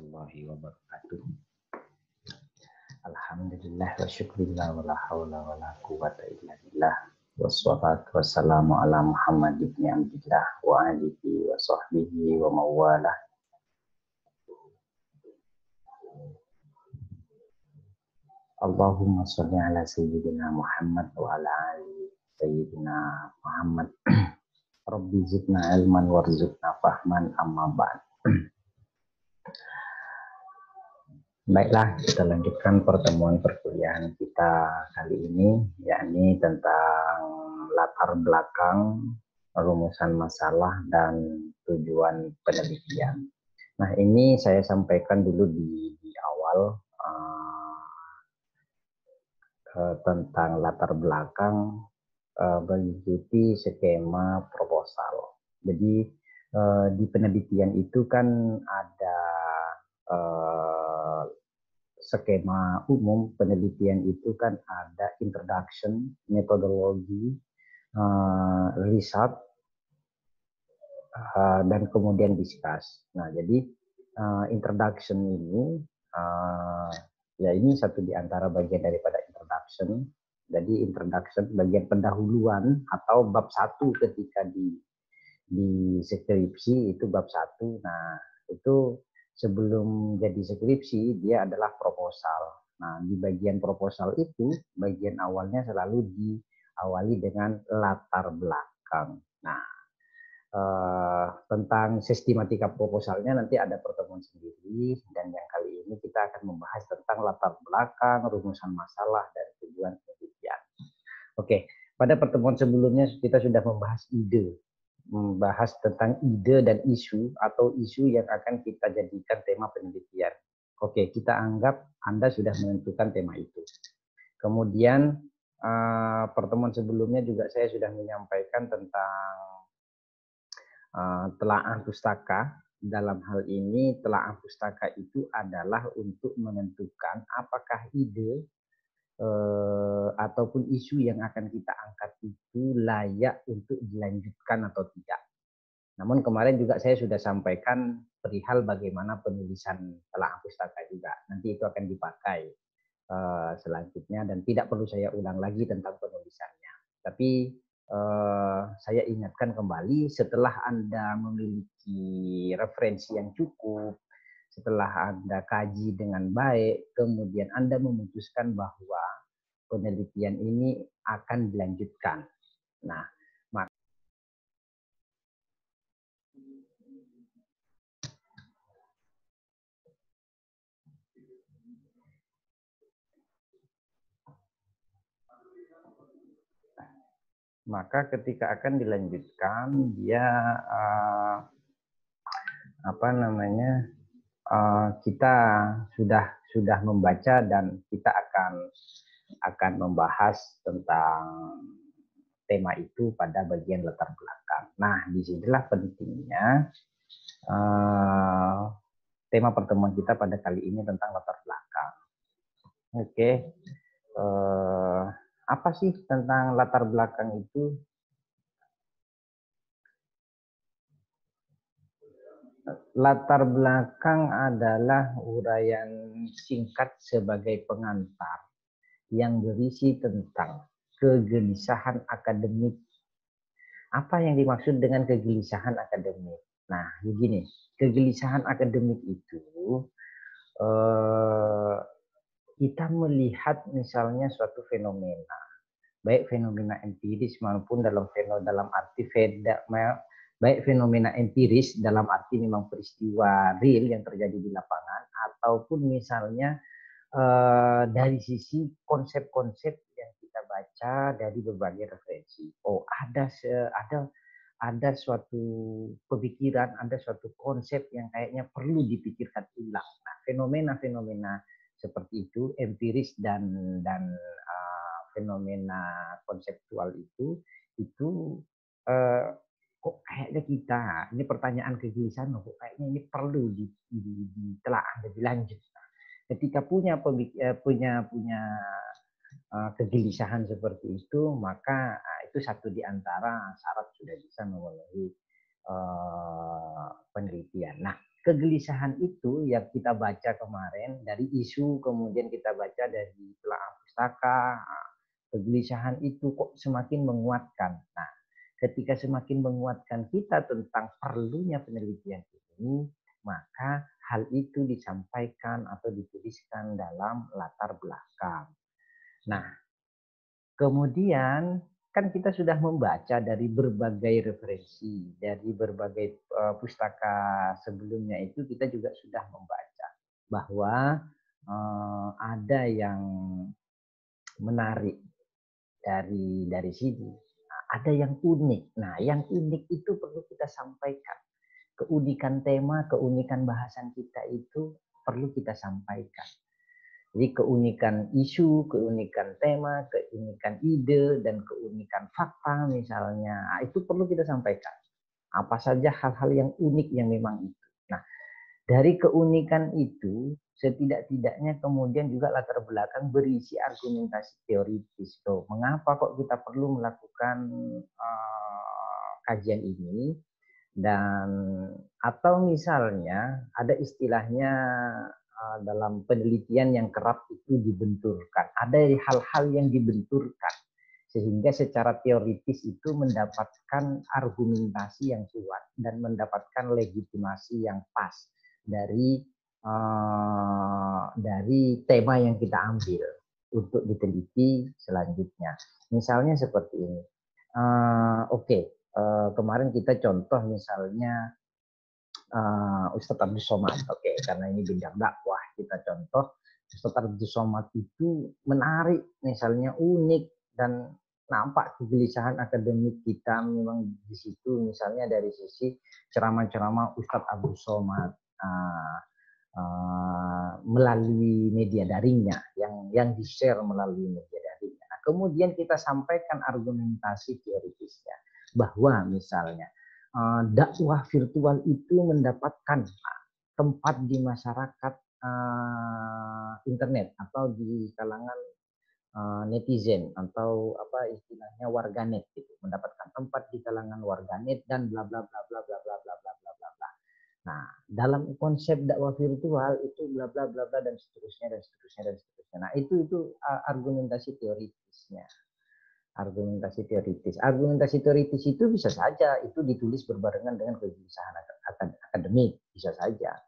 warahmatullahi wabarakatuh. Alhamdulillah wa syukurillah wa la hawla wa la quwata illa billah. Wassalatu wassalamu ala Muhammad ibn Abdillah wa alihi wa sahbihi wa mawalah. Allahumma sholli ala sayyidina Muhammad wa ala ali sayyidina Muhammad. Rabbi zidna ilman warzuqna fahman amma ba'd. Baiklah, kita lanjutkan pertemuan perkuliahan kita kali ini, yakni tentang latar belakang, rumusan masalah, dan tujuan penelitian. Nah, ini saya sampaikan dulu di awal tentang latar belakang mengikuti skema proposal. Jadi di penelitian itu kan ada skema umum penelitian itu kan ada introduction, metodologi, research, dan kemudian discuss. Nah, jadi introduction ini ya ini satu di antara bagian daripada introduction. Jadi introduction bagian pendahuluan atau bab 1 ketika di skripsi itu bab 1. Nah, itu sebelum jadi skripsi dia adalah proposal. Nah, di bagian proposal itu bagian awalnya selalu diawali dengan latar belakang. Nah, tentang sistematika proposalnya nanti ada pertemuan sendiri, dan yang kali ini kita akan membahas tentang latar belakang, rumusan masalah, dan tujuan penelitian. Oke, pada pertemuan sebelumnya kita sudah membahas tentang ide dan isu atau isu yang akan kita jadikan tema penelitian. Oke, kita anggap Anda sudah menentukan tema itu. Kemudian pertemuan sebelumnya juga saya sudah menyampaikan tentang telaah pustaka. Dalam hal ini telaah pustaka itu adalah untuk menentukan apakah ide ataupun isu yang akan kita angkat itu layak untuk dilanjutkan atau tidak. Namun kemarin juga saya sudah sampaikan perihal bagaimana penulisan telaah pustaka juga. Nanti itu akan dipakai selanjutnya dan tidak perlu saya ulang lagi tentang penulisannya. Tapi saya ingatkan kembali, setelah Anda memiliki referensi yang cukup, setelah Anda kaji dengan baik, kemudian Anda memutuskan bahwa penelitian ini akan dilanjutkan. Nah, maka ketika akan dilanjutkan dia kita sudah membaca dan kita akan membahas tentang tema itu pada bagian latar belakang. Nah, disinilah pentingnya tema pertemuan kita pada kali ini tentang latar belakang. Oke. Apa sih tentang latar belakang itu? Latar belakang adalah uraian singkat sebagai pengantar yang berisi tentang kegelisahan akademik. Apa yang dimaksud dengan kegelisahan akademik? Nah, begini, kegelisahan akademik itu kita melihat misalnya suatu fenomena, baik fenomena empiris maupun dalam arti baik fenomena empiris dalam arti memang peristiwa real yang terjadi di lapangan, ataupun misalnya dari sisi konsep-konsep yang kita baca dari berbagai referensi. Oh, ada suatu pemikiran, ada suatu konsep yang kayaknya perlu dipikirkan ulang. Nah, fenomena-fenomena seperti itu, empiris dan fenomena konseptual itu kok kayaknya kita, ini pertanyaan kegelisahan, kok kayaknya ini perlu ditelaah lebih lanjut. Nah, ketika punya kegelisahan seperti itu, maka itu satu di antara syarat sudah bisa memenuhi penelitian. Nah, kegelisahan itu yang kita baca kemarin dari isu, kemudian kita baca dari telaah pustaka, kegelisahan itu kok semakin menguatkan. Nah, ketika semakin menguatkan kita tentang perlunya penelitian ini, maka hal itu disampaikan atau dituliskan dalam latar belakang. Nah, kemudian kan kita sudah membaca dari berbagai referensi, dari berbagai pustaka sebelumnya itu kita juga sudah membaca bahwa ada yang menarik dari sini. Nah, ada yang unik. Nah, yang unik itu perlu kita sampaikan. Keunikan tema, keunikan bahasan kita itu perlu kita sampaikan. Jadi keunikan isu, keunikan tema, keunikan ide, dan keunikan fakta misalnya, itu perlu kita sampaikan. Apa saja hal-hal yang unik yang memang itu. Nah, dari keunikan itu, setidak-tidaknya kemudian juga latar belakang berisi argumentasi teoritis. So, mengapa kok kita perlu melakukan kajian ini? Dan atau misalnya ada istilahnya dalam penelitian yang kerap itu dibenturkan. Ada hal-hal yang dibenturkan sehingga secara teoritis itu mendapatkan argumentasi yang kuat dan mendapatkan legitimasi yang pas dari tema yang kita ambil untuk diteliti selanjutnya. Misalnya seperti ini. Kemarin kita contoh misalnya Ustadz Abdus Somad. Karena ini bidang dakwah, kita contoh Ustadz Abdus Somad itu menarik, misalnya unik, dan nampak kegelisahan akademik kita memang di situ, misalnya dari sisi ceramah-ceramah Ustadz Abdus Somad melalui media daringnya, yang di-share melalui media daringnya. Nah, kemudian kita sampaikan argumentasi teoritisnya, bahwa misalnya dakwah virtual itu mendapatkan tempat di masyarakat internet atau di kalangan netizen atau apa istilahnya warganet gitu, mendapatkan tempat di kalangan warganet dan bla bla bla bla bla bla bla bla bla bla. Nah, dalam konsep dakwah virtual itu bla bla bla bla dan seterusnya dan seterusnya dan seterusnya. Nah, itu argumentasi teoritisnya. Argumentasi teoritis itu bisa saja itu ditulis berbarengan dengan kegelisahan akademik, bisa saja.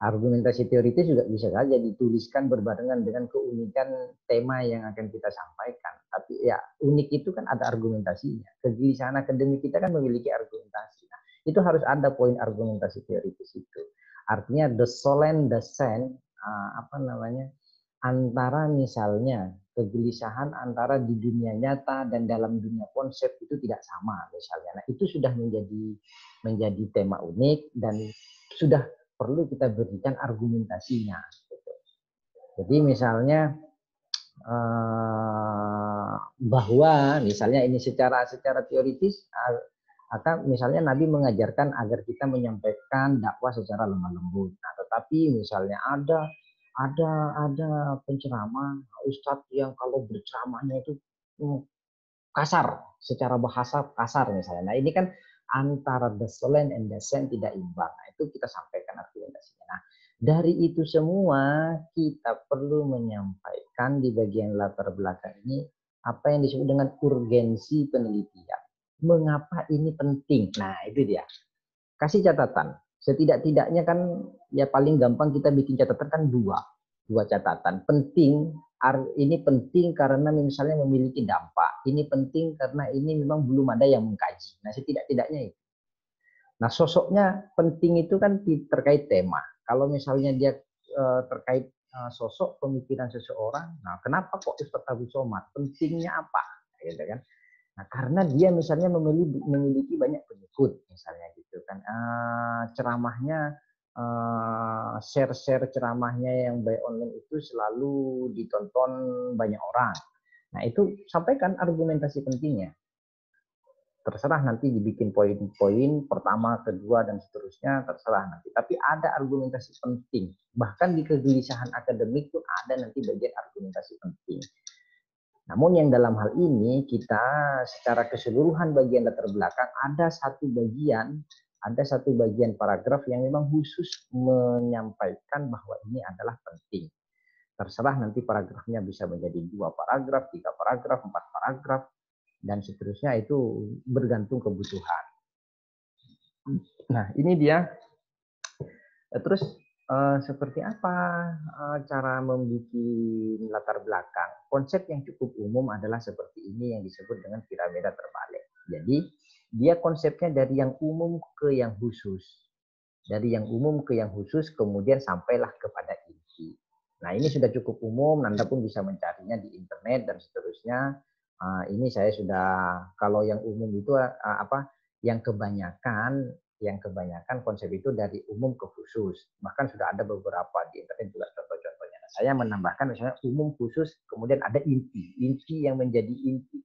Argumentasi teoritis juga bisa saja dituliskan berbarengan dengan keunikan tema yang akan kita sampaikan. Tapi ya unik itu kan ada argumentasinya. Kegelisahan akademik kita kan memiliki argumentasi. Nah, itu harus ada poin argumentasi teoritis itu. Artinya the solen, the sen, antara misalnya kegelisahan antara di dunia nyata dan dalam dunia konsep itu tidak sama misalnya. Nah, itu sudah menjadi tema unik dan sudah perlu kita berikan argumentasinya. Jadi misalnya bahwa misalnya ini secara teoritis akan misalnya Nabi mengajarkan agar kita menyampaikan dakwah secara lemah lembut. Nah, tetapi misalnya ada penceramah ustadz yang kalau berceramahnya itu kasar, secara bahasa kasar misalnya. Nah, ini kan antara the solen and the sen tidak imbang. Nah, itu kita sampaikan argumentasinya. Nah, dari itu semua kita perlu menyampaikan di bagian latar belakang ini apa yang disebut dengan urgensi penelitian. Mengapa ini penting? Nah, itu dia. Kasih catatan. Setidak-tidaknya kan ya paling gampang kita bikin catatan kan dua catatan. Ini penting karena misalnya memiliki dampak. Ini penting karena ini memang belum ada yang mengkaji. Nah, setidak-tidaknya itu. Nah, sosoknya penting itu kan terkait tema. Kalau misalnya dia terkait sosok pemikiran seseorang, nah kenapa kok Ustadz Abdus Somad? Pentingnya apa? Gitu kan? Nah, karena dia misalnya memiliki banyak pengikut, misalnya gitu kan. Ceramahnya, share ceramahnya yang by online itu selalu ditonton banyak orang. Nah, itu sampaikan argumentasi pentingnya. Terserah nanti dibikin poin-poin pertama, kedua, dan seterusnya, terserah nanti. Tapi ada argumentasi penting. Bahkan di kegelisahan akademik itu ada nanti bagian argumentasi penting. Namun yang dalam hal ini kita secara keseluruhan bagian latar belakang ada satu bagian ada satu bagian paragraf yang memang khusus menyampaikan bahwa ini adalah penting. Terserah nanti paragrafnya bisa menjadi 2 paragraf, 3 paragraf, 4 paragraf, dan seterusnya, itu bergantung kebutuhan. Nah, ini dia. Terus seperti apa cara membuat latar belakang? Konsep yang cukup umum adalah seperti ini yang disebut dengan piramida terbalik. Jadi dia konsepnya dari yang umum ke yang khusus. Dari yang umum ke yang khusus, kemudian sampailah kepada inti. Nah, ini sudah cukup umum, Anda pun bisa mencarinya di internet dan seterusnya. Ini saya sudah, kalau yang umum itu yang kebanyakan konsep itu dari umum ke khusus. Bahkan sudah ada beberapa di internet juga contoh-contohnya. Nah, saya menambahkan misalnya umum khusus, kemudian ada inti. Inti yang menjadi inti.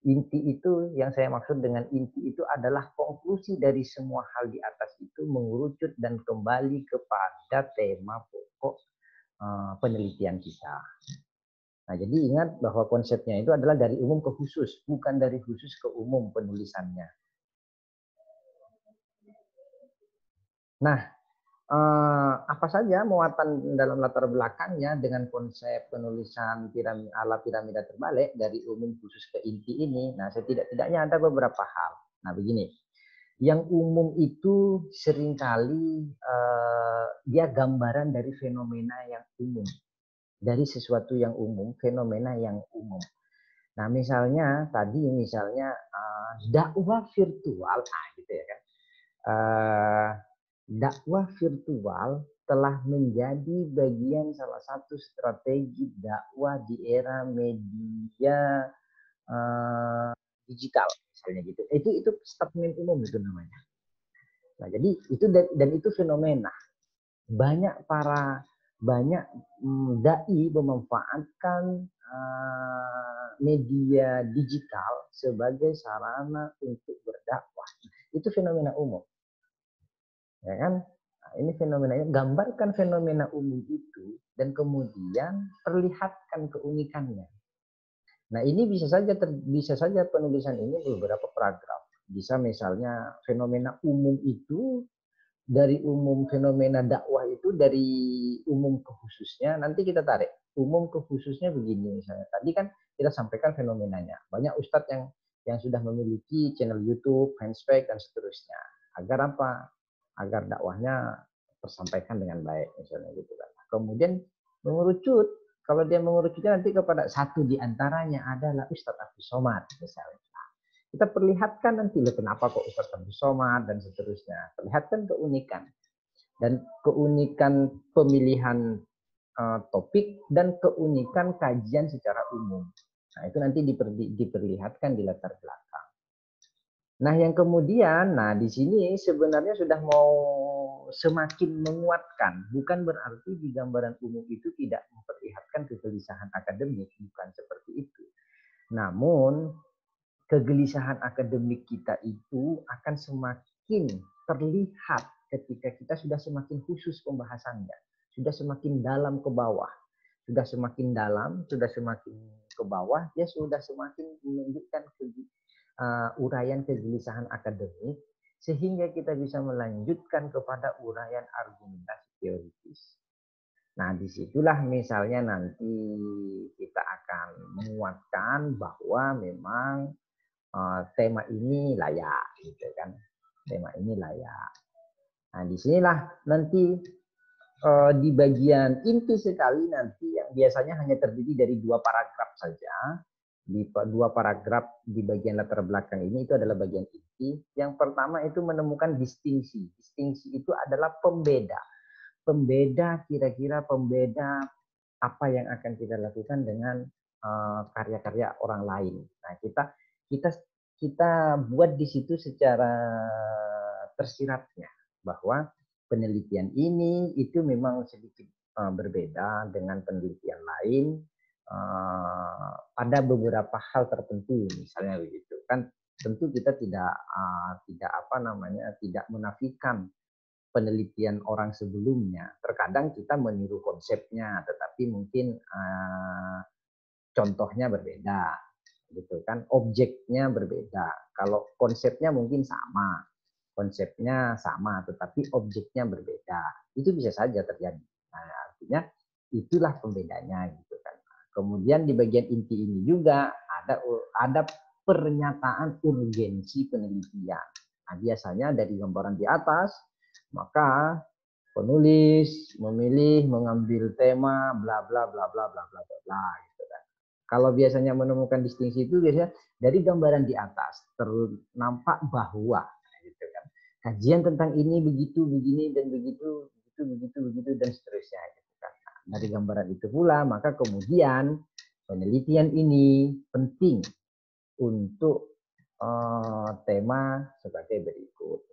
Inti itu, yang saya maksud dengan inti itu adalah konklusi dari semua hal di atas itu mengerucut dan kembali kepada tema pokok penelitian kita. Nah, jadi ingat bahwa konsepnya itu adalah dari umum ke khusus, bukan dari khusus ke umum penulisannya. Nah, apa saja muatan dalam latar belakangnya dengan konsep penulisan ala piramida terbalik dari umum khusus ke inti ini? Nah, setidak-tidaknya ada beberapa hal. Nah, begini. Yang umum itu seringkali dia gambaran dari fenomena yang umum. Dari sesuatu yang umum, fenomena yang umum. Nah, misalnya dakwah virtual, gitu ya kan. Dakwah virtual telah menjadi bagian salah satu strategi dakwah di era media digital, misalnya gitu. Itu statement umum itu namanya. Nah, jadi itu dan itu fenomena. Banyak dai memanfaatkan media digital sebagai sarana untuk berdakwah. Itu fenomena umum. Ya kan? Nah, ini fenomenanya, gambarkan fenomena umum itu dan kemudian perlihatkan keunikannya. Nah, ini bisa saja penulisan ini beberapa paragraf. Bisa misalnya fenomena umum itu dari umum fenomena dakwah itu dari umum ke khususnya, nanti kita tarik. Umum ke khususnya begini misalnya. Tadi kan kita sampaikan fenomenanya. Banyak ustadz yang sudah memiliki channel YouTube, fanspage dan seterusnya. Agar apa? Agar dakwahnya tersampaikan dengan baik misalnya gitu kan. Kemudian mengerucut, kalau dia mengerucutnya nanti kepada satu di antaranya adalah Ustadz Abdul Somad misalnya. Kita perlihatkan nanti kenapa kok Ustadz Abdul Somad dan seterusnya. Perlihatkan keunikan dan keunikan pemilihan topik dan keunikan kajian secara umum. Nah, itu nanti diperlihatkan di latar belakang. Nah, yang kemudian, di sini sebenarnya sudah mau semakin menguatkan. Bukan berarti di gambaran umum itu tidak memperlihatkan kegelisahan akademik, bukan seperti itu. Namun, kegelisahan akademik kita itu akan semakin terlihat ketika kita sudah semakin khusus pembahasannya. Sudah semakin dalam ke bawah. Sudah semakin dalam, sudah semakin ke bawah, dia sudah semakin menunjukkan uraian kegelisahan akademik, sehingga kita bisa melanjutkan kepada uraian argumentasi teoritis. Nah, disitulah misalnya nanti kita akan menguatkan bahwa memang tema ini layak, gitu kan? Tema ini layak. Nah, disinilah nanti di bagian inti sekali nanti yang biasanya hanya terdiri dari 2 paragraf saja. Di 2 paragraf di bagian latar belakang ini itu adalah bagian inti. Yang pertama itu menemukan distingsi. Distingsi itu adalah pembeda. Kira-kira pembeda apa yang akan kita lakukan dengan karya-karya orang lain. Nah, kita buat di situ secara tersiratnya bahwa penelitian ini itu memang sedikit berbeda dengan penelitian lain pada beberapa hal tertentu, misalnya begitu kan. Tentu kita tidak menafikan penelitian orang sebelumnya. Terkadang kita meniru konsepnya, tetapi mungkin contohnya berbeda, gitu kan? Objeknya berbeda. Kalau konsepnya mungkin sama, konsepnya sama, tetapi objeknya berbeda. Itu bisa saja terjadi. Nah, artinya itulah pembedanya gitu kan. Kemudian di bagian inti ini juga ada pernyataan urgensi penelitian. Nah, biasanya dari gambaran di atas, maka penulis memilih mengambil tema bla bla bla bla bla bla bla bla gitu kan. Kalau biasanya menemukan distingsi itu biasanya dari gambaran di atas ternampak bahwa gitu kan. Kajian tentang ini begitu begini dan begitu begitu dan seterusnya gitu kan. Nah, dari gambaran itu pula maka kemudian penelitian ini penting untuk tema sebagai berikut.